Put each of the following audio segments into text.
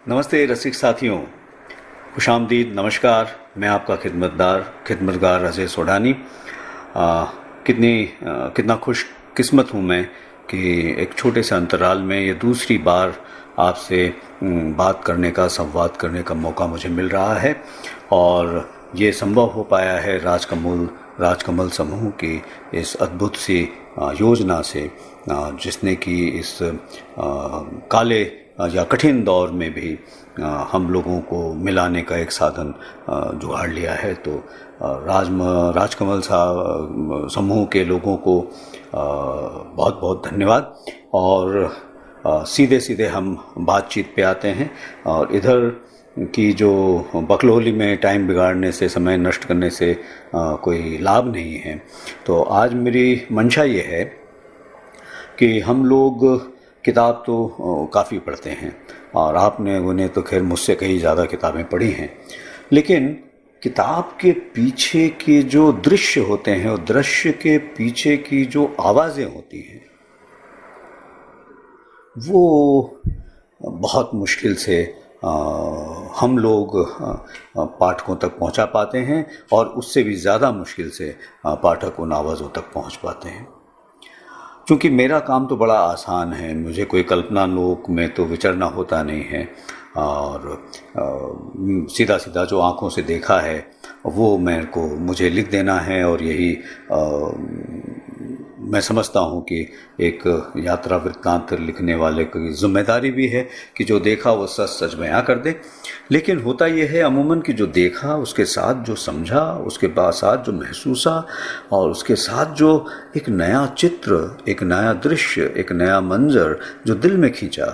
नमस्ते रसिक साथियों, खुशामदीद, नमस्कार। मैं आपका खिदमतगार अजय सोडानी। कितना खुश किस्मत हूँ मैं कि एक छोटे से अंतराल में ये दूसरी बार आपसे बात करने का, संवाद करने का मौका मुझे मिल रहा है। और ये संभव हो पाया है राजकमल समूह की इस अद्भुत सी योजना से, जिसने कि इस काले या कठिन दौर में भी हम लोगों को मिलाने का एक साधन जुगाड़ लिया है। तो राजकमल समूह के लोगों को बहुत बहुत धन्यवाद। और सीधे सीधे हम बातचीत पे आते हैं। और इधर की जो बकलोली में टाइम बिगाड़ने से, समय नष्ट करने से कोई लाभ नहीं है। तो आज मेरी मंशा ये है कि हम लोग किताब तो काफ़ी पढ़ते हैं, और आपने उन्हें तो खैर मुझसे कई ज़्यादा किताबें पढ़ी हैं, लेकिन किताब के पीछे के जो दृश्य होते हैं और दृश्य के पीछे की जो आवाज़ें होती हैं, वो बहुत मुश्किल से हम लोग पाठकों तक पहुंचा पाते हैं, और उससे भी ज़्यादा मुश्किल से पाठक उन आवाज़ों तक पहुंच पाते हैं। क्योंकि मेरा काम तो बड़ा आसान है, मुझे कोई कल्पना लोक में तो विचरना होता नहीं है, और सीधा सीधा जो आँखों से देखा है वो मुझे लिख देना है। और यही मैं समझता हूँ कि एक यात्रा वृत्तांत लिखने वाले की जिम्मेदारी भी है कि जो देखा वो सच सच बयां कर दे। लेकिन होता यह है अमूमन कि जो देखा, उसके साथ जो समझा, उसके साथ जो महसूसा, और उसके साथ जो एक नया चित्र, एक नया दृश्य, एक नया मंजर जो दिल में खींचा,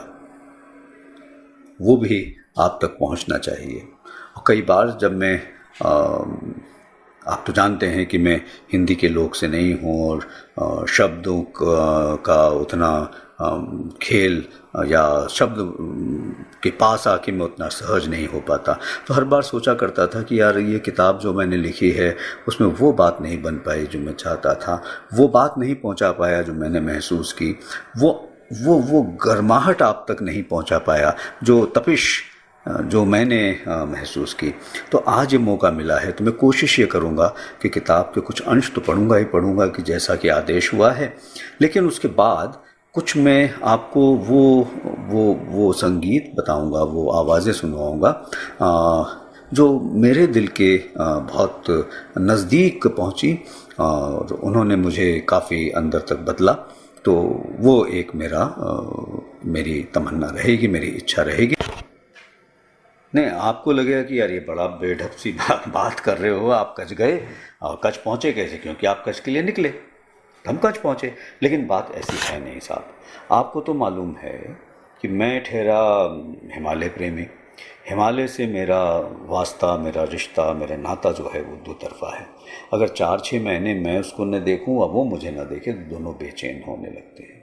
वो भी आप तक पहुंचना चाहिए। और कई बार जब मैं आप तो जानते हैं कि मैं हिंदी के लोक से नहीं हूँ, और शब्दों का उतना खेल या शब्द के पास आके मैं उतना सहज नहीं हो पाता। तो हर बार सोचा करता था कि यार ये किताब जो मैंने लिखी है उसमें वो बात नहीं बन पाई जो मैं चाहता था, वो बात नहीं पहुंचा पाया जो मैंने महसूस की, वो गर्माहट आप तक नहीं पहुंचा पाया, जो तपिश जो मैंने महसूस की। तो आज ये मौका मिला है, तो मैं कोशिश ये करूँगा कि किताब के कुछ अंश तो पढ़ूँगा ही पढ़ूँगा कि जैसा कि आदेश हुआ है, लेकिन उसके बाद कुछ मैं आपको वो संगीत बताऊँगा, वो आवाज़ें सुनवाऊँगा जो मेरे दिल के बहुत नज़दीक पहुँची, और उन्होंने मुझे काफ़ी अंदर तक बदला। तो वो एक मेरी तमन्ना रहेगी, मेरी इच्छा रहेगी। नहीं, आपको लगेगा कि यार ये बड़ा बेढप सी बात कर रहे हो, आप कच गए। और कच पहुँचे कैसे? क्योंकि आप कच के लिए निकले, हम कच पहुँचे। लेकिन बात ऐसी है नहीं साहब। आपको तो मालूम है कि मैं ठहरा हिमालय प्रेमी। हिमालय से मेरा वास्ता, मेरा रिश्ता, मेरा नाता जो है वो दो तरफा है। अगर 4-6 महीने मैं उसको न देखूँ और वो मुझे न देखे तो दोनों बेचैन होने लगते हैं।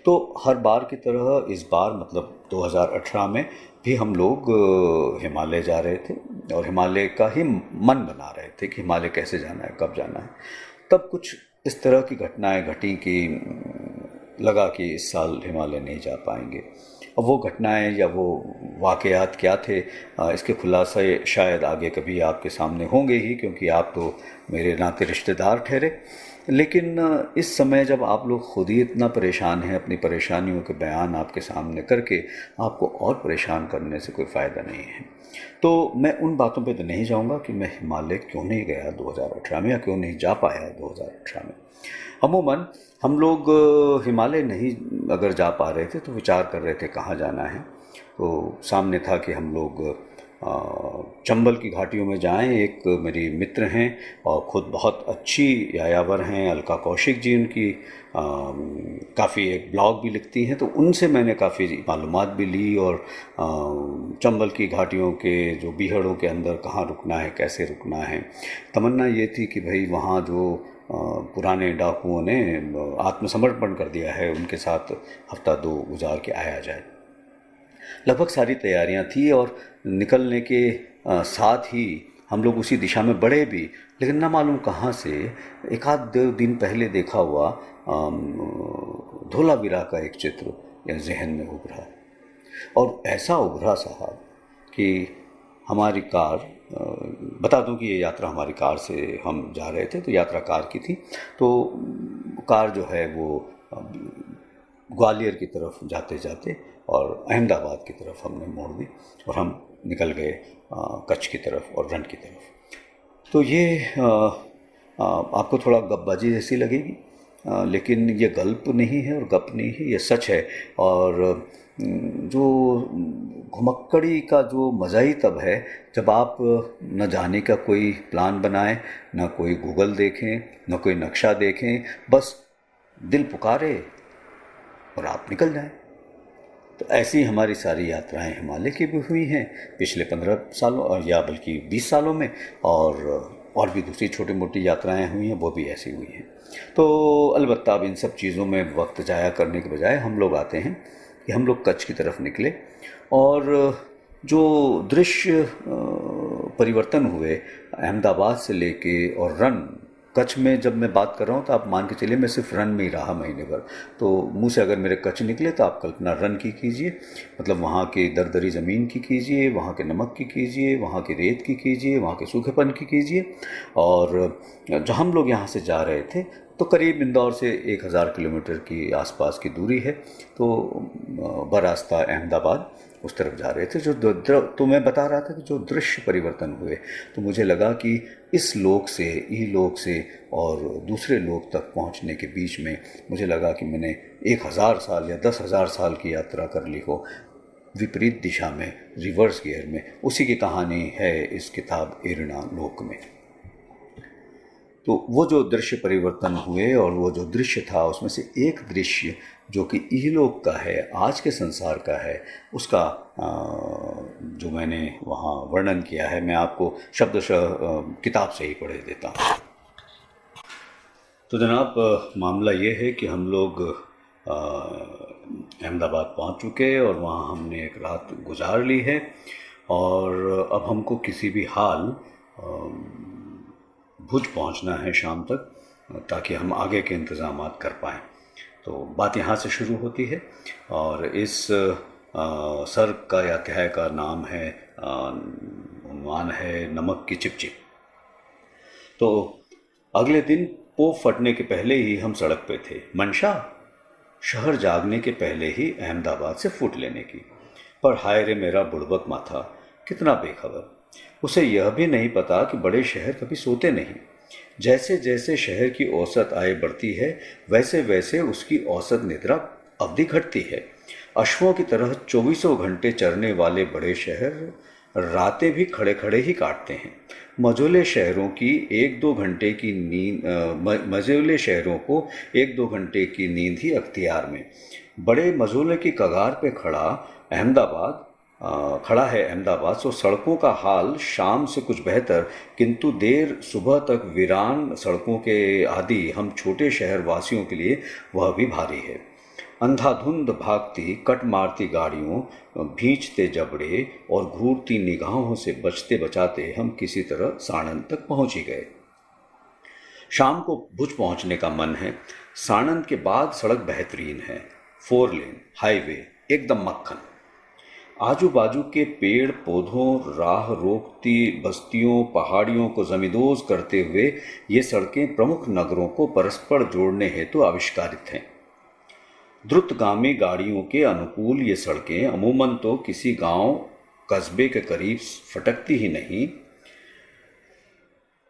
तो हर बार की तरह इस बार मतलब 2018 में भी हम लोग हिमालय जा रहे थे, और हिमालय का ही मन बना रहे थे कि हिमालय कैसे जाना है, कब जाना है। तब कुछ इस तरह की घटनाएं घटी कि लगा कि इस साल हिमालय नहीं जा पाएंगे। अब वो घटनाएं या वो वाक़यात क्या थे, इसके खुलासे शायद आगे कभी आपके सामने होंगे ही, क्योंकि आप तो मेरे नाते रिश्तेदार ठहरे। लेकिन इस समय जब आप लोग खुद ही इतना परेशान हैं, अपनी परेशानियों के बयान आपके सामने करके आपको और परेशान करने से कोई फ़ायदा नहीं है। तो मैं उन बातों पे तो नहीं जाऊंगा कि मैं हिमालय क्यों नहीं गया 2018 में, या क्यों नहीं जा पाया 2018 में। अमूमन हम लोग हिमालय नहीं अगर जा पा रहे थे तो विचार कर रहे थे कहाँ जाना है। तो सामने था कि हम लोग चंबल की घाटियों में जाएं। एक मेरी मित्र हैं और ख़ुद बहुत अच्छी यायावर हैं, अलका कौशिक जी, उनकी काफ़ी एक ब्लॉग भी लिखती हैं, तो उनसे मैंने काफ़ी मालूमात भी ली। और चंबल की घाटियों के जो बीहड़ों के अंदर कहाँ रुकना है, कैसे रुकना है। तमन्ना ये थी कि भाई वहाँ जो पुराने डाकुओं ने आत्मसमर्पण कर दिया है, उनके साथ हफ्ता 2 गुजार के आया जाए। लगभग सारी तैयारियां थी, और निकलने के साथ ही हम लोग उसी दिशा में बढ़े भी। लेकिन ना मालूम कहाँ से एक आध 2 दिन पहले देखा हुआ धोलावीरा का एक चित्र जहन में उभरा। और ऐसा उभरा साहब कि हमारी कार, बता दूं कि ये यात्रा हमारी कार से हम जा रहे थे, तो यात्रा कार की थी। तो कार जो है वो ग्वालियर की तरफ जाते जाते और अहमदाबाद की तरफ हमने मोड़ दी और हम निकल गए कच्छ की तरफ और रन की तरफ। तो ये आपको थोड़ा गपबाजी जैसी लगेगी, लेकिन ये गल्प नहीं है और गप नहीं है, ये सच है। और जो घुमक्कड़ी का जो मज़ा ही तब है जब आप न जाने का कोई प्लान बनाएं, न कोई गूगल देखें, न कोई नक्शा देखें, बस दिल पुकारे और आप निकल जाएं। तो ऐसी हमारी सारी यात्राएं हिमालय की भी हुई हैं पिछले 15 सालों और या बल्कि 20 सालों में, और भी दूसरी छोटी मोटी यात्राएं हुई हैं, वो भी ऐसी हुई हैं। तो अलबत्ता अब इन सब चीज़ों में वक्त जाया करने के बजाय हम लोग आते हैं कि हम लोग कच्छ की तरफ निकले और जो दृश्य परिवर्तन हुए अहमदाबाद से लेके और रन कच्छ में, जब मैं बात कर रहा हूँ तो आप मान के चलिए मैं सिर्फ रन में ही रहा महीने भर, तो मुंह से अगर मेरे कच्छ निकले तो आप कल्पना रन की कीजिए, मतलब वहाँ की दरदरी ज़मीन की कीजिए, वहाँ के नमक की कीजिए, वहाँ की रेत की कीजिए, वहाँ के सूखेपन की कीजिए। और जो हम लोग यहाँ से जा रहे थे तो करीब इंदौर से 1000 किलोमीटर की आसपास की दूरी है, तो बरास्ता अहमदाबाद उस तरफ जा रहे थे। तो मैं बता रहा था कि जो दृश्य परिवर्तन हुए, तो मुझे लगा कि इस लोक से, इहलोक से और दूसरे लोक तक पहुंचने के बीच में मुझे लगा कि मैंने 1000 साल या 10,000 साल की यात्रा कर ली हो, विपरीत दिशा में, रिवर्स गियर में। उसी की कहानी है इस किताब एरना लोक में। तो वो जो दृश्य परिवर्तन हुए और वो जो दृश्य था उसमें से एक दृश्य जो कि इहलोक का है, आज के संसार का है, उसका जो मैंने वहाँ वर्णन किया है, मैं आपको शब्दशः किताब से ही पढ़ देता हूँ। तो जनाब, मामला ये है कि हम लोग अहमदाबाद पहुँच चुके और वहाँ हमने एक रात गुजार ली है और अब हमको किसी भी हाल भुज पहुंचना है शाम तक, ताकि हम आगे के इंतज़ामात कर पाएँ। तो बात यहाँ से शुरू होती है और इस सर्ग का या अध्याय का नाम है, उन्वान है नमक की चिपचिप। तो अगले दिन पोप फटने के पहले ही हम सड़क पे थे, मंशा शहर जागने के पहले ही अहमदाबाद से फूट लेने की। पर हाय रे मेरा बुड़बक माथा, कितना बेखबर। उसे यह भी नहीं पता कि बड़े शहर कभी सोते नहीं। जैसे जैसे शहर की औसत आय बढ़ती है, वैसे वैसे उसकी औसत निद्रा अवधि घटती है। अश्वों की तरह 24 घंटे चरने वाले बड़े शहर रातें भी खड़े खड़े ही काटते हैं। मझोले शहरों की 1-2 घंटे की नींद, मझोले शहरों को 1-2 घंटे की नींद ही अख्तियार में। बड़े मझोले की कगार पे खड़ा है अहमदाबाद। सो सड़कों का हाल शाम से कुछ बेहतर, किंतु देर सुबह तक वीरान सड़कों के आदि हम छोटे शहर वासियों के लिए वह भी भारी है। अंधाधुंध भागती कट मारती गाड़ियों, भींचते जबड़े और घूरती निगाहों से बचते बचाते हम किसी तरह साणंद तक पहुंच ही गए। शाम को भुज पहुंचने का मन है। साणंद के बाद सड़क बेहतरीन है, 4 लेन हाईवे, एकदम मक्खन। आजू बाजू के पेड़ पौधों, राह रोकती बस्तियों, पहाड़ियों को जमींदोज करते हुए ये सड़कें प्रमुख नगरों को परस्पर जोड़ने हेतु आविष्कारित हैं। द्रुतगामी गाड़ियों के अनुकूल ये सड़कें अमूमन तो किसी गांव कस्बे के करीब फटकती ही नहीं,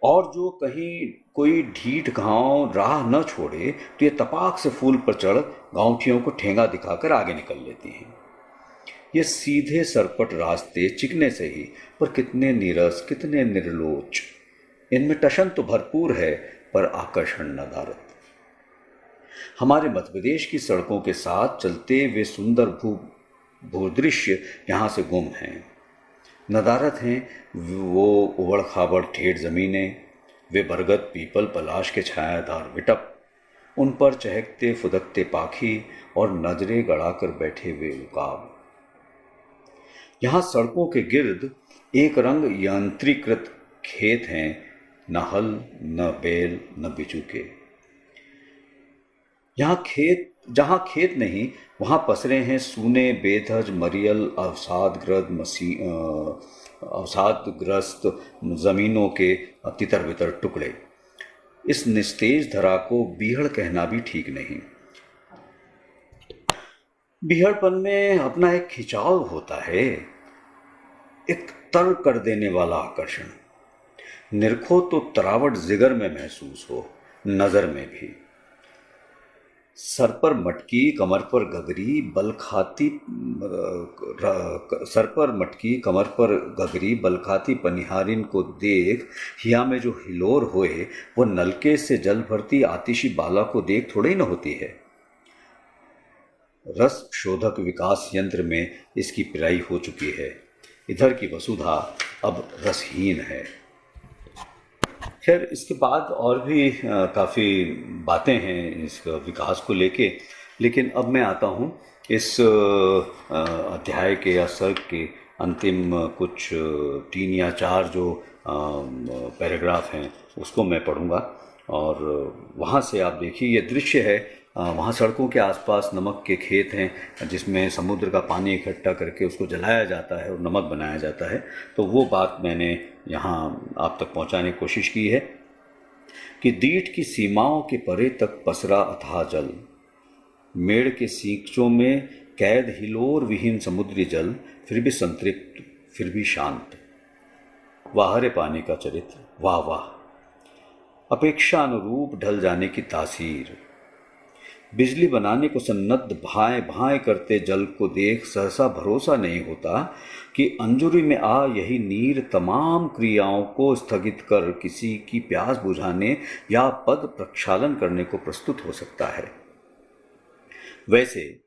और जो कहीं कोई ढीठ गांव राह न छोड़े तो ये तपाक से फूल पर चढ़ गांवठियों को ठेंगा दिखाकर आगे निकल लेती हैं। ये सीधे सरपट रास्ते चिकने से ही, पर कितने नीरस, कितने निर्लोच। इनमें टशन तो भरपूर है, पर आकर्षण नदारत। हमारे मध्य प्रदेश की सड़कों के साथ चलते वे सुंदर भूदृश्य यहाँ से गुम हैं। नदारत हैं वो उबड़ खाबड़ ठेठ ज़मीनें, वे बरगद पीपल पलाश के छायादार विटप, उन पर चहकते फुदकते पाखी और नजरें गड़ाकर बैठे हुए उकाब। यहाँ सड़कों के गिर्द एक रंग यंत्रीकृत खेत हैं, न हल, न बैल, न बिचू के। जहाँ खेत नहीं, वहाँ पसरे हैं सूने, बेधज, मरियल, अवसादग्रस्त ज़मीनों के तितर बितर टुकड़े। इस निस्तेज धरा को बीहड़ कहना भी ठीक नहीं। बीहड़पन में अपना एक खिंचाव होता है, एक तर कर देने वाला आकर्षण। निरखो तो तरावट जिगर में महसूस हो, नजर में भी। सर पर मटकी, कमर पर गगरी, बल खाती पनिहारिन को देख, हिया में जो हिलोर होए, वो नलके से जल भरती आतिशी बाला को देख थोड़े ही न होती है। रस शोधक विकास यंत्र में इसकी पिराई हो चुकी है। इधर की वसुधा अब रसहीन है। खैर, इसके बाद और भी काफ़ी बातें हैं इस विकास को लेके, लेकिन अब मैं आता हूँ इस अध्याय के या सर्ग के अंतिम कुछ 3 या 4 जो पैराग्राफ हैं उसको मैं पढ़ूँगा। और वहाँ से आप देखिए, ये दृश्य है, वहाँ सड़कों के आसपास नमक के खेत हैं जिसमें समुद्र का पानी इकट्ठा करके उसको जलाया जाता है और नमक बनाया जाता है। तो वो बात मैंने यहाँ आप तक पहुँचाने की कोशिश की है कि दीठ की सीमाओं के परे तक पसरा अथाह जल, मेड़ के सींचों में कैद हिलोर विहीन समुद्री जल, फिर भी संतृप्त, फिर भी शांत। वाहरे पानी का चरित्र, वाह वाह, अपेक्षा अनुरूप ढल जाने की तासीर। बिजली बनाने को सन्नद्ध भाएं भाएं करते जल को देख सहसा भरोसा नहीं होता कि अंजुरी में आ यही नीर तमाम क्रियाओं को स्थगित कर किसी की प्यास बुझाने या पद प्रक्षालन करने को प्रस्तुत हो सकता है। वैसे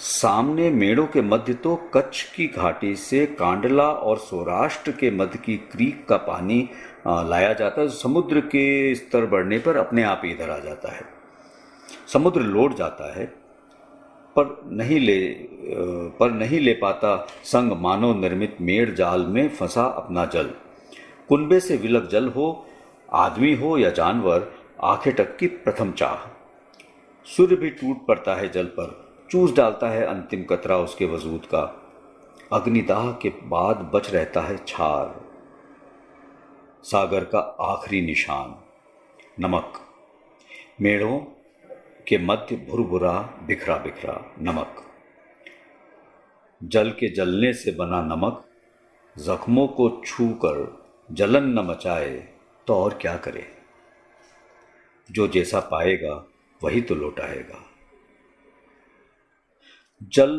सामने मेड़ों के मध्य तो कच्छ की घाटी से कांडला और सौराष्ट्र के मध्य की क्रीक का पानी लाया जाता है। समुद्र के स्तर बढ़ने पर अपने आप इधर आ जाता है। समुद्र लौट जाता है पर नहीं ले पाता संग मानव निर्मित मेड़ जाल में फंसा अपना जल। कुनबे से विलक जल हो, आदमी हो या जानवर, आंखें टक की प्रथम चाह। सूर्य भी टूट पड़ता है जल पर, चूस डालता है अंतिम कतरा उसके वजूद का। अग्निदाह के बाद बच रहता है छार, सागर का आखिरी निशान नमक। मेड़ों के मध्य भुरभुरा बिखरा बिखरा नमक। जल के जलने से बना नमक जख्मों को छूकर जलन न मचाए तो और क्या करे। जो जैसा पाएगा वही तो लौटाएगा। जल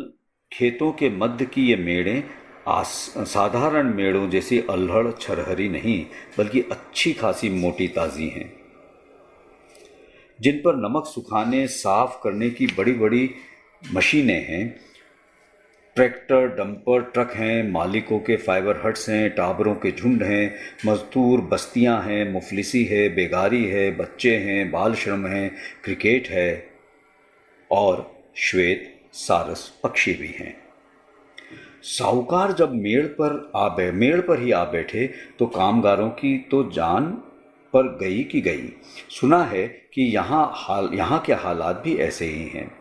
खेतों के मध्य की ये मेड़ें साधारण मेड़ों जैसी अल्हड़ छरहरी नहीं, बल्कि अच्छी खासी मोटी ताज़ी हैं, जिन पर नमक सुखाने साफ करने की बड़ी बड़ी मशीनें हैं। ट्रैक्टर, डंपर, ट्रक हैं, मालिकों के फाइबर हट्स हैं, टाबरों के झुंड हैं, मजदूर बस्तियां हैं, मुफलिसी है, बेगारी है, बच्चे हैं, बाल श्रम है, क्रिकेट है और श्वेत सारस पक्षी भी हैं। साहूकार जब मेड़ पर ही आ बैठे तो कामगारों की तो जान पर गई की गई। सुना है कि यहाँ के हालात भी ऐसे ही हैं।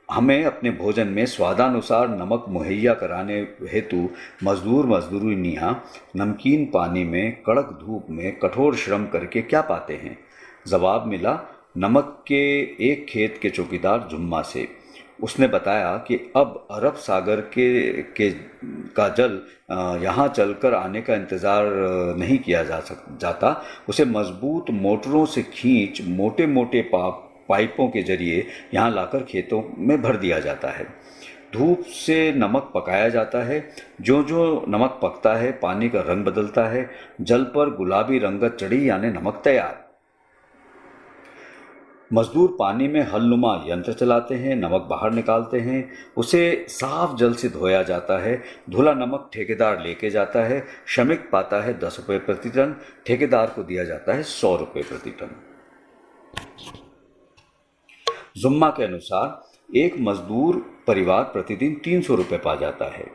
हमें अपने भोजन में स्वादानुसार नमक मुहैया कराने हेतु मजदूरी निहा नमकीन पानी में, कड़क धूप में कठोर श्रम करके क्या पाते हैं। जवाब मिला नमक के एक खेत के चौकीदार जुम्मा से। उसने बताया कि अब अरब सागर का जल यहाँ चलकर आने का इंतज़ार नहीं किया जाता। उसे मजबूत मोटरों से खींच मोटे मोटे पाइपों के जरिए यहाँ लाकर खेतों में भर दिया जाता है। धूप से नमक पकाया जाता है। जो जो नमक पकता है पानी का रंग बदलता है। जल पर गुलाबी रंगत चढ़ी यानी नमक तैयार। मजदूर पानी में हलनुमा यंत्र चलाते हैं, नमक बाहर निकालते हैं, उसे साफ जल से धोया जाता है। धुला नमक ठेकेदार लेके जाता है। श्रमिक पाता है 10 रुपये प्रति टन, ठेकेदार को दिया जाता है 100 रुपये प्रति टन। जुम्मा के अनुसार एक मजदूर परिवार प्रतिदिन 300 रुपये पा जाता है।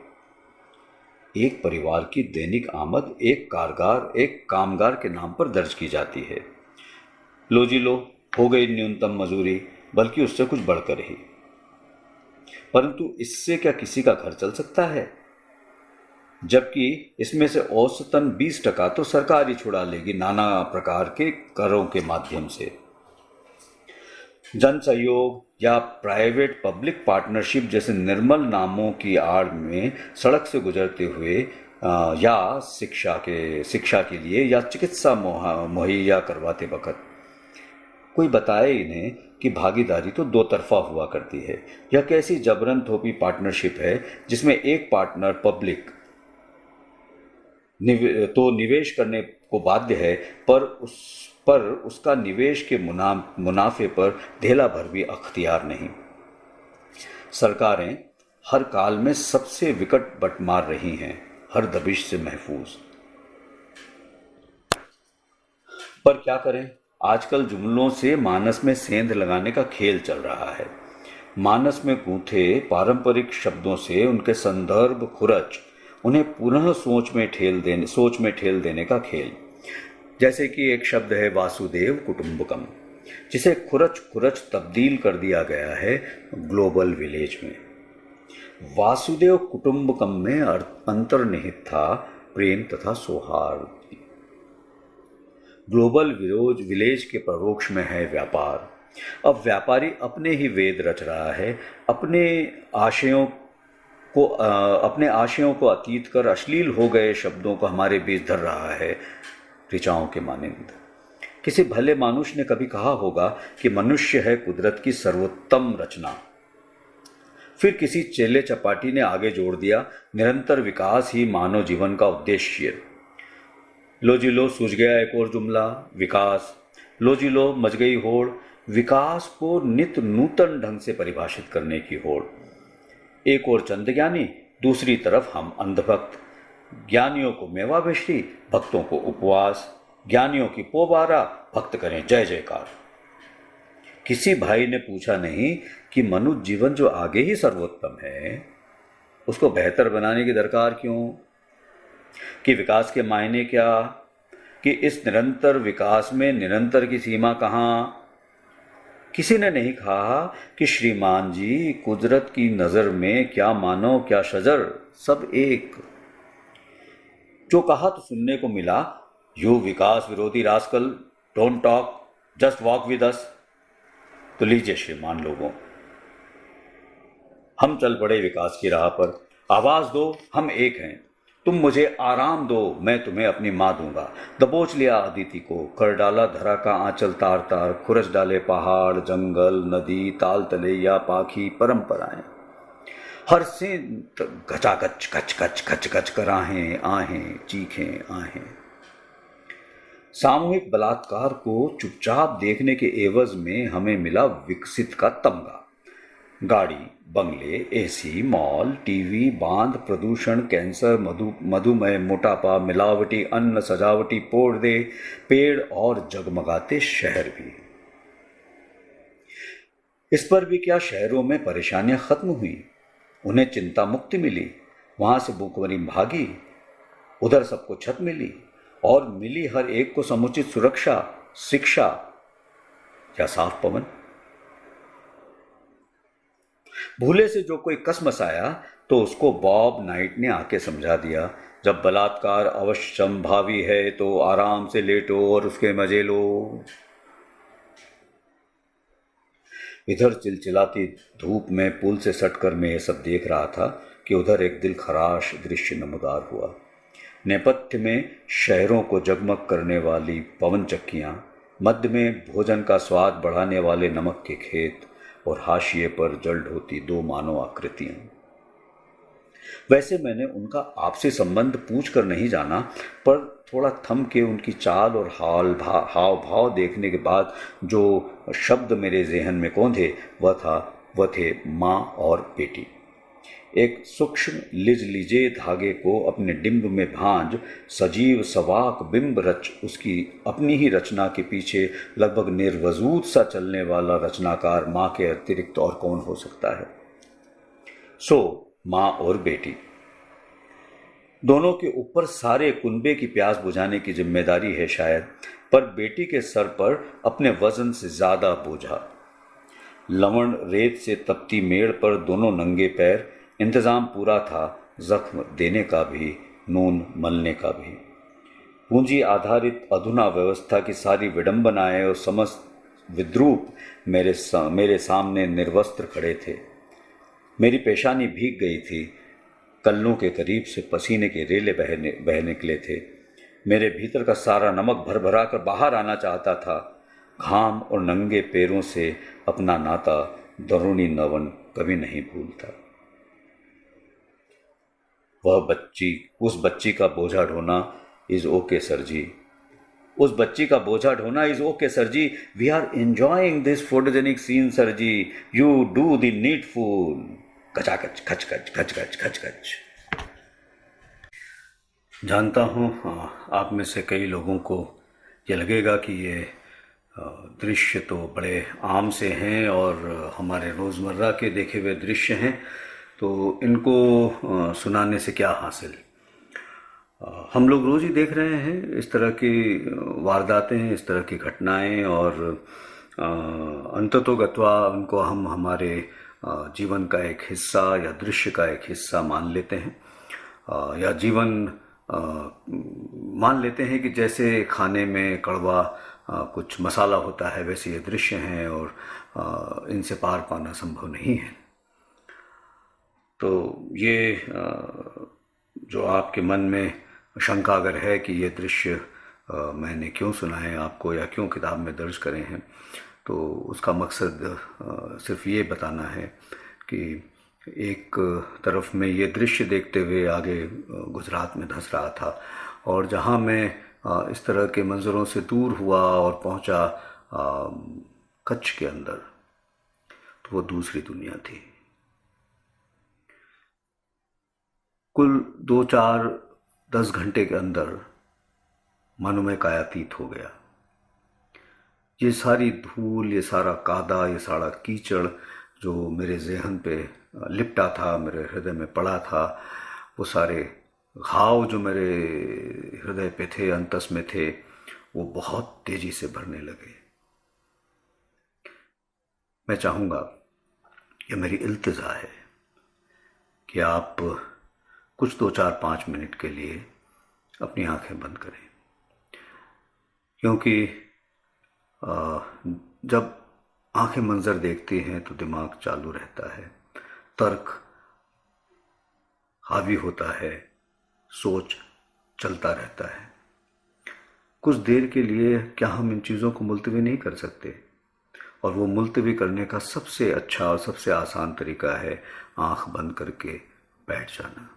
एक परिवार की दैनिक आमद एक कामगार के नाम पर दर्ज की जाती है। लो जी लो, हो गई न्यूनतम मजूरी, बल्कि उससे कुछ बढ़कर ही। परंतु इससे क्या किसी का घर चल सकता है? जबकि इसमें से औसतन 20% तो सरकार ही छुड़ा लेगी नाना प्रकार के करों के माध्यम से। जन सहयोग या प्राइवेट पब्लिक पार्टनरशिप जैसे निर्मल नामों की आड़ में सड़क से गुजरते हुए या शिक्षा के लिए या चिकित्सा मुहैया करवाते वक्त कोई बताए इन्हें कि भागीदारी तो दो तरफा हुआ करती है। यह कैसी जबरन थोपी पार्टनरशिप है जिसमें एक पार्टनर पब्लिक तो निवेश करने को बाध्य है, पर उसका निवेश के मुनाफे पर धेला भर भी अख्तियार नहीं। सरकारें हर काल में सबसे विकट बट मार रही हैं, हर दबिश से महफूज। पर क्या करें, आजकल जुमलों से मानस में सेंध लगाने का खेल चल रहा है। मानस में गूंथे पारंपरिक शब्दों से उनके संदर्भ खुरच उन्हें पुनः सोच में ठेल देने का खेल। जैसे कि एक शब्द है वासुदेव कुटुंबकम, जिसे खुरच तब्दील कर दिया गया है ग्लोबल विलेज में। वासुदेव कुटुंबकम में अंतर्निहित था प्रेम तथा सौहार्द। ग्लोबल विलेज के परोक्ष में है व्यापार। अब व्यापारी अपने ही वेद रच रहा है, अपने आशयों को अतीत कर अश्लील हो गए शब्दों को हमारे बीच धर रहा है ऋचाओं के मानिंद। किसी भले मानुष ने कभी कहा होगा कि मनुष्य है कुदरत की सर्वोत्तम रचना। फिर किसी चेले चपाटी ने आगे जोड़ दिया, निरंतर विकास ही मानव जीवन का उद्देश्य। लो जी लो, सूझ गया एक और जुमला, विकास। लो जी लो, मच गई होड़, विकास को नित नूतन ढंग से परिभाषित करने की होड़। एक और चंद ज्ञानी, दूसरी तरफ हम अंधभक्त। ज्ञानियों को मेवाभिष्टि, भक्तों को उपवास। ज्ञानियों की पोबारा, भक्त करें जय जयकार। किसी भाई ने पूछा नहीं कि मनुष्य जीवन जो आगे ही सर्वोत्तम है, उसको बेहतर बनाने की दरकार क्यों? कि विकास के मायने क्या? कि इस निरंतर विकास में निरंतर की सीमा कहाँ? किसी ने नहीं कहा कि श्रीमान जी, कुदरत की नजर में क्या मानव क्या शजर, सब एक। जो कहा तो सुनने को मिला, यू विकास विरोधी rascal, don't talk, just walk with us. तो लीजिए श्रीमान लोगों, हम चल पड़े विकास की राह पर। आवाज दो, हम एक हैं। तुम मुझे आराम दो, मैं तुम्हें अपनी माँ दूंगा। दबोच लिया अदिति को, कर डाला धरा का आंचल तार तार, खुरच डाले पहाड़ जंगल नदी ताल तले या पाखी परंपराएं। हर से गचागच कच कच कच कच कराहें आहें चीखें आहें। सामूहिक बलात्कार को चुपचाप देखने के एवज में हमें मिला विकसित का तमगा। गाड़ी, बंगले, एसी, मॉल, टीवी, बांध, प्रदूषण, कैंसर, मधुमेह, मोटापा, मिलावटी अन्न, सजावटी पौधे, पेड़ और जगमगाते शहर भी। इस पर भी क्या शहरों में परेशानियां खत्म हुई? उन्हें चिंता मुक्ति मिली, वहां से भूखमरी भागी, उधर सबको छत मिली और मिली हर एक को समुचित सुरक्षा, शिक्षा या साफ पवन। भूले से जो कोई कसमस आया तो उसको बॉब नाइट ने आके समझा दिया, जब बलात्कार अवश्य संभावी है तो आराम से लेटो और उसके मजे लो। इधर चिलचिलाती धूप में पुल से सटकर मैं ये सब देख रहा था कि उधर एक दिल खराश दृश्य नमूदार हुआ। नेपथ्य में शहरों को जगमग करने वाली पवन चक्कियां, मध्य में भोजन का स्वाद बढ़ाने वाले नमक के खेत और हाशिए पर जल ढोती दो मानव आकृतियां। वैसे मैंने उनका आपसी संबंध पूछ कर नहीं जाना, पर थोड़ा थम के उनकी चाल और हाव भाव देखने के बाद जो शब्द मेरे ज़हन में कौंधे वह थे माँ और बेटी। एक सूक्ष्म लिजे धागे को अपने डिंब में भांज सजीव सवाक बिंब रच उसकी अपनी ही रचना के पीछे लगभग निर्वजूद सा चलने वाला रचनाकार माँ के अतिरिक्त और कौन हो सकता है? सो माँ और बेटी। दोनों के ऊपर सारे कुनबे की प्यास बुझाने की जिम्मेदारी है शायद, पर बेटी के सर पर अपने वजन से ज्यादा बोझा। लवण रेत से तपती मेड़ पर दोनों नंगे पैर, इंतजाम पूरा था, जख्म देने का भी, नून मलने का भी। पूंजी आधारित अधुना व्यवस्था की सारी विडंबनाएं और समस्त विद्रूप मेरे सामने निर्वस्त्र खड़े थे। मेरी पेशानी भीग गई थी, कल्लों के करीब से पसीने के रेले बह निकले थे। मेरे भीतर का सारा नमक भर भरा कर बाहर आना चाहता था। घाम और नंगे पैरों से अपना नाता दरुणी नवन कभी नहीं भूलता। उस बच्ची का बोझा ढोना इज ओके सर जी। उस बच्ची का बोझा ढोना is okay sir ji. We are enjoying this photogenic scene sir ji. You do the needful. कचाकच खच खच खच खच खच खच। जानता हूँ आप में से कई लोगों को ये लगेगा कि ये दृश्य तो बड़े आम से हैं और हमारे रोज़मर्रा के देखे हुए दृश्य हैं, तो इनको सुनाने से क्या हासिल। हम लोग रोज़ ही देख रहे हैं इस तरह की वारदातें, इस तरह की घटनाएं, और अंततोगत्वा उनको हम हमारे जीवन का एक हिस्सा या दृश्य का एक हिस्सा मान लेते हैं, या जीवन मान लेते हैं कि जैसे खाने में कड़वा कुछ मसाला होता है, वैसे ये दृश्य हैं और इनसे पार पाना संभव नहीं है। तो ये जो आपके मन में शंका अगर है कि ये दृश्य मैंने क्यों सुनाए आपको या क्यों किताब में दर्ज करे हैं, तो उसका मकसद सिर्फ ये बताना है कि एक तरफ मैं ये दृश्य देखते हुए आगे गुजरात में धंस रहा था, और जहाँ मैं इस तरह के मंजरों से दूर हुआ और पहुँचा कच्छ के अंदर, तो वो दूसरी दुनिया थी। कुल 2-4-10 घंटे के अंदर मानो मैं कायातीत हो गया। ये सारी धूल, ये सारा कादा, ये सारा कीचड़ जो मेरे ज़हन पे लिपटा था, मेरे हृदय में पड़ा था, वो सारे घाव जो मेरे हृदय पे थे, अंतस में थे, वो बहुत तेजी से भरने लगे। मैं चाहूँगा, ये मेरी इल्तिजा है कि आप कुछ 2-4-5 मिनट के लिए अपनी आंखें बंद करें, क्योंकि जब आंखें मंजर देखती हैं तो दिमाग चालू रहता है, तर्क हावी होता है, सोच चलता रहता है। कुछ देर के लिए क्या हम इन चीज़ों को मुलतवी नहीं कर सकते? और वो मुलतवी करने का सबसे अच्छा और सबसे आसान तरीका है आंख बंद करके बैठ जाना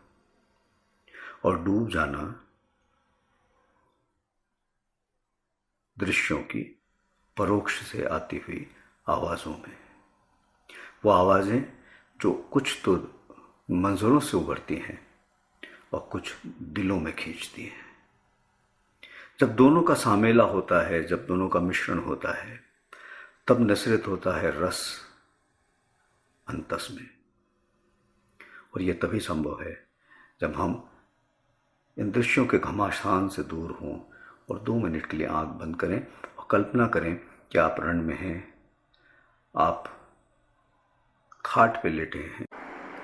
और डूब जाना दृश्यों की परोक्ष से आती हुई आवाज़ों में। वो आवाज़ें जो कुछ तो मंजरों से उभरती हैं और कुछ दिलों में खींचती हैं। जब दोनों का सामेला होता है, जब दोनों का मिश्रण होता है, तब नसरत होता है रस अंतस में। और ये तभी संभव है जब हम इन दृश्यों के घमासान से दूर हों और 2 मिनट के लिए आंख बंद करें और कल्पना करें कि आप रण में हैं, आप खाट पे लेटे हैं,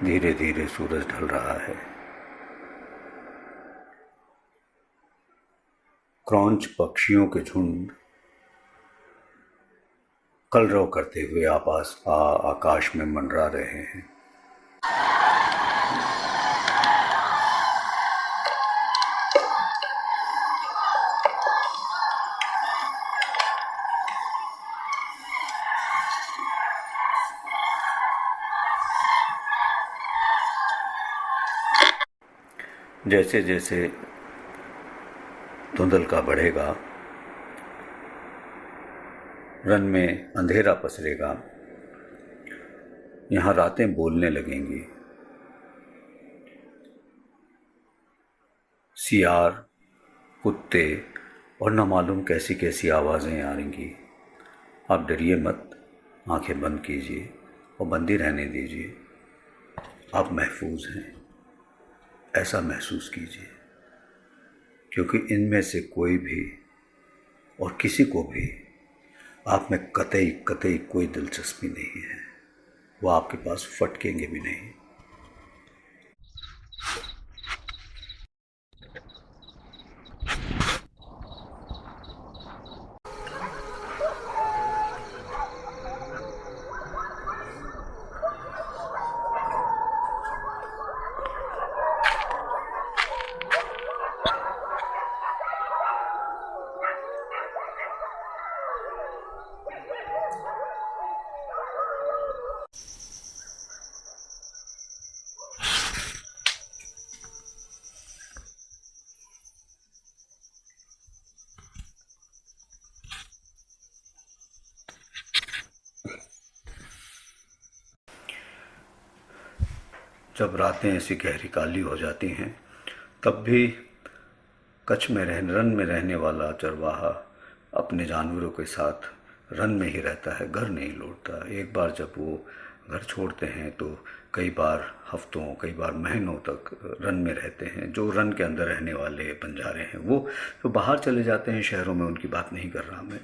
धीरे धीरे सूरज ढल रहा है, क्रौंच पक्षियों के झुंड कलरव करते हुए आकाश में मंडरा रहे हैं। जैसे जैसे धुंधलका बढ़ेगा, रन में अंधेरा पसरेगा, यहाँ रातें बोलने लगेंगी। सियार, कुत्ते और न मालूम कैसी कैसी आवाज़ें आएंगी। आप डरिए मत, आंखें बंद कीजिए और बंदी रहने दीजिए। आप महफूज हैं। ऐसा महसूस कीजिए, क्योंकि इनमें से कोई भी और किसी को भी आप में कतई कतई कोई दिलचस्पी नहीं है। वो आपके पास फटकेंगे भी नहीं। जब रातें ऐसी गहरी काली हो जाती हैं, तब भी कच्छ में रन में रहने वाला चरवाहा अपने जानवरों के साथ रन में ही रहता है, घर नहीं लौटता। एक बार जब वो घर छोड़ते हैं तो कई बार हफ्तों, कई बार महीनों तक रन में रहते हैं। जो रन के अंदर रहने वाले बंजारे हैं वो तो बाहर चले जाते हैं शहरों में, उनकी बात नहीं कर रहा मैं।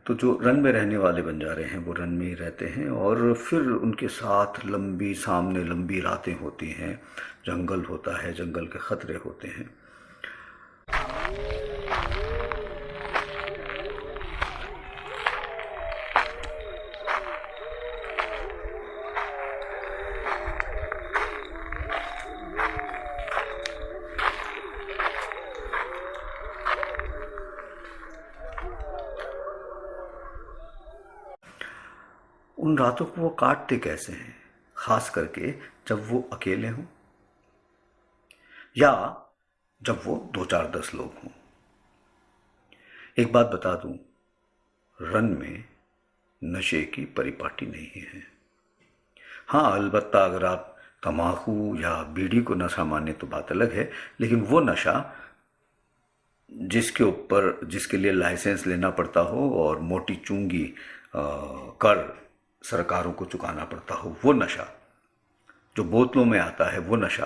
तो जो रन में रहने वाले बंजारे हैं वो रन में ही रहते हैं, और फिर उनके साथ लंबी सामने लंबी रातें होती हैं। जंगल होता है, जंगल के ख़तरे होते हैं। उन रातों को वो काटते कैसे हैं, खास करके जब वो अकेले हों या जब वो 2 4 10 लोग हों। एक बात बता दूं, रन में नशे की परिपाटी नहीं है। हाँ, अलबत्ता अगर आप तम्बाकू या बीड़ी को नशा माने तो बात अलग है, लेकिन वो नशा जिसके लिए लाइसेंस लेना पड़ता हो और मोटी चूंगी कर सरकारों को चुकाना पड़ता हो, वो नशा, जो बोतलों में आता है वो नशा,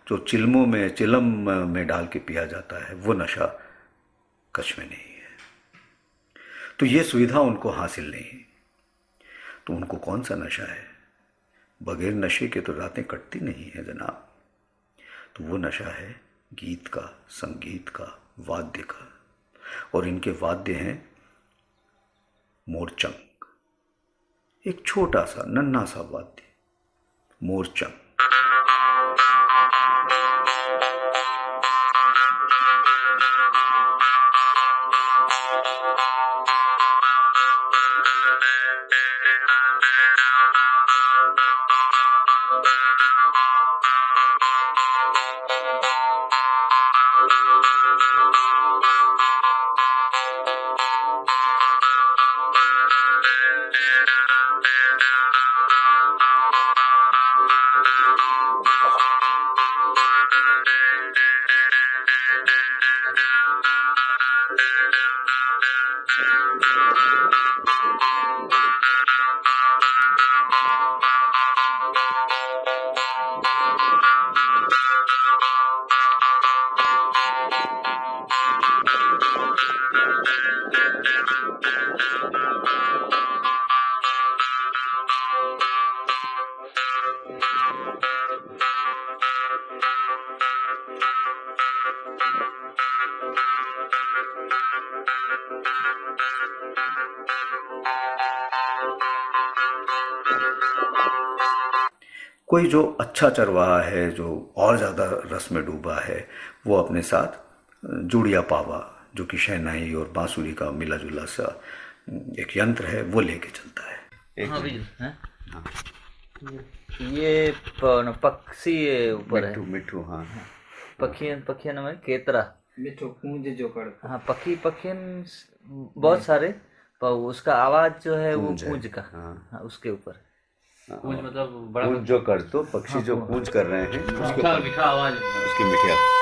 जो चिलम में डाल के पिया जाता है वो नशा कच्छ में नहीं है। तो ये सुविधा उनको हासिल नहीं, तो उनको कौन सा नशा है? बगैर नशे के तो रातें कटती नहीं है जनाब। तो वो नशा है गीत का, संगीत का, वाद्य का। और इनके वाद्य हैं मोरचंग, एक छोटा सा नन्हा सा वाद्य, मोरचंग। कोई जो अच्छा चरवाहा है, जो और ज़्यादा रस में डूबा है, वो अपने साथ जुड़िया पावा, जो कि शहनाई और बांसुरी का मिला जुला सा एक यंत्र है, वो लेके चलता है। हाँ भी है। हाँ। ये पक्षी ऊपर है, मिठू। हाँ, पखियन में केतरा मिठू कूंज जो करता। हाँ, पखियन बहुत सारे, पर उसका आवाज जो है वो कूंज का। हाँ, उसके ऊपर कूंज मतलब बड़ा कूंज जो कर, तो पक्षी जो कूंज कर रहे हैं उसके मीठा आवाज, उसकी मीठी आवाज।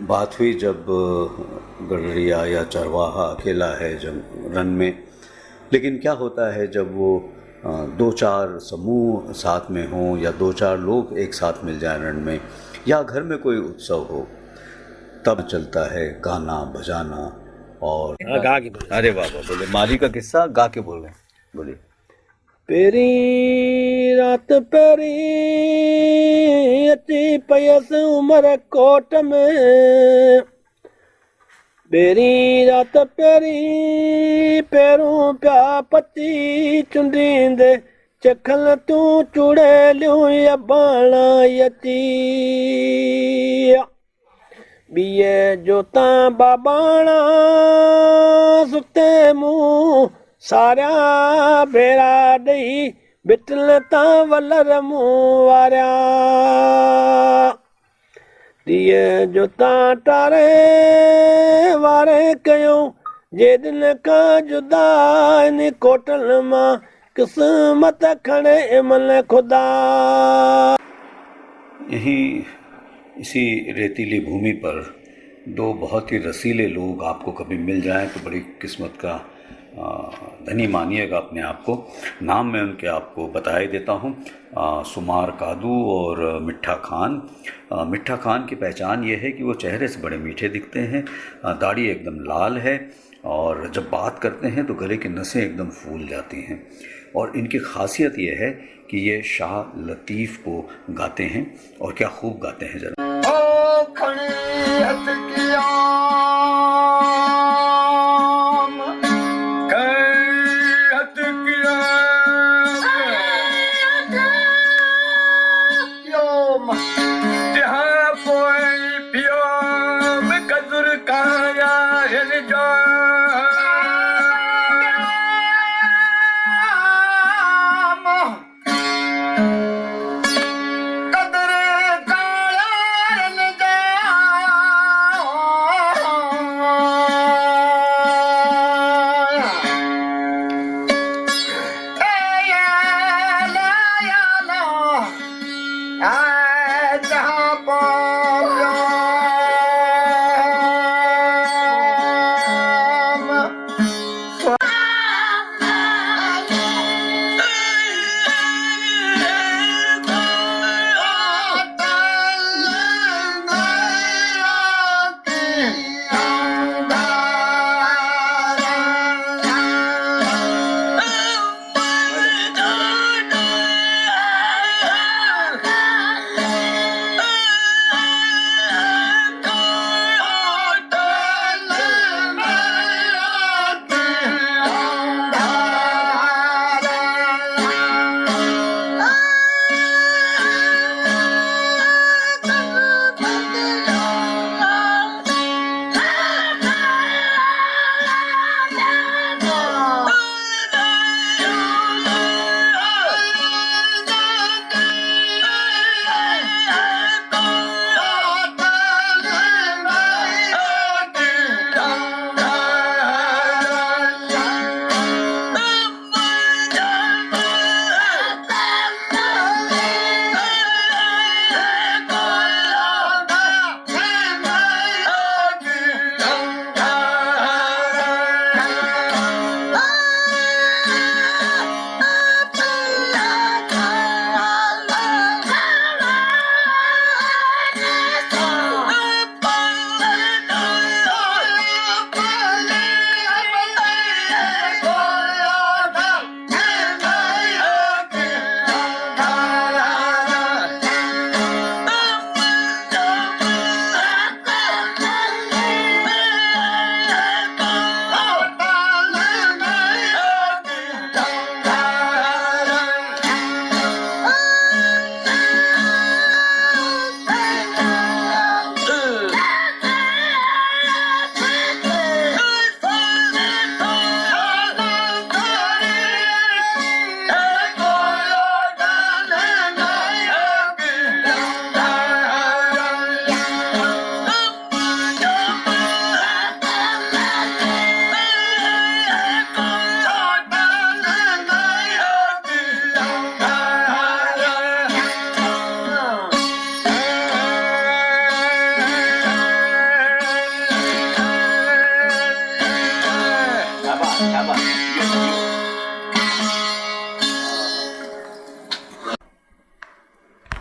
बात हुई जब गडरिया या चरवाहा अकेला है जब रन में, लेकिन क्या होता है जब वो दो चार समूह साथ में हों या दो चार लोग एक साथ मिल जाए रण में, या घर में कोई उत्सव हो, तब चलता है गाना बजाना। और गा के बोले। अरे वाह वाह, बोले माली का किस्सा गा के बोल रहे हैं, बोलिए। पेरी रात पेरी अची पयस उमर कोट में, पेरी रात पेरी पैरों प्या पची चुंडींदे चखल तू चूड़े लियो या बाणा यती बिये जोता बाबाणा सुते मुंह सारा भेरा दई बिटल ता वलर मुंह वारिया दिए जोता टारे वारे कयो जे दिन का जुदा इन कोटल मां किस्मत खड़े इमल खुदा। यही इसी रेतीली भूमि पर दो बहुत ही रसीले लोग आपको कभी मिल जाएं तो बड़ी किस्मत का धनी मानिएगा अपने आप को। नाम मैं उनके आपको बता ही देता हूँ, सुमार कादू और मिठा खान। मिठा खान की पहचान ये है कि वो चेहरे से बड़े मीठे दिखते हैं, दाढ़ी एकदम लाल है और जब बात करते हैं तो गले की नसें एकदम फूल जाती हैं। और इनकी खासियत ये है कि ये शाह लतीफ़ को गाते हैं, और क्या खूब गाते हैं जरा।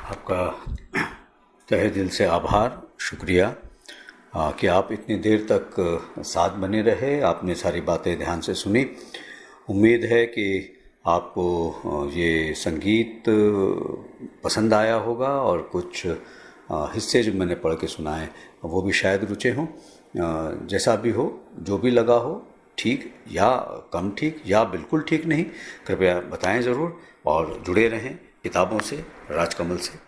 आपका तहे दिल से आभार, शुक्रिया कि आप इतनी देर तक साथ बने रहे, आपने सारी बातें ध्यान से सुनी। उम्मीद है कि आपको ये संगीत पसंद आया होगा और कुछ हिस्से जो मैंने पढ़ के सुनाए वो भी शायद रुचे हों। जैसा भी हो, जो भी लगा हो, ठीक या कम ठीक या बिल्कुल ठीक नहीं, कृपया बताएं ज़रूर और जुड़े रहें किताबों से, राजकमल से।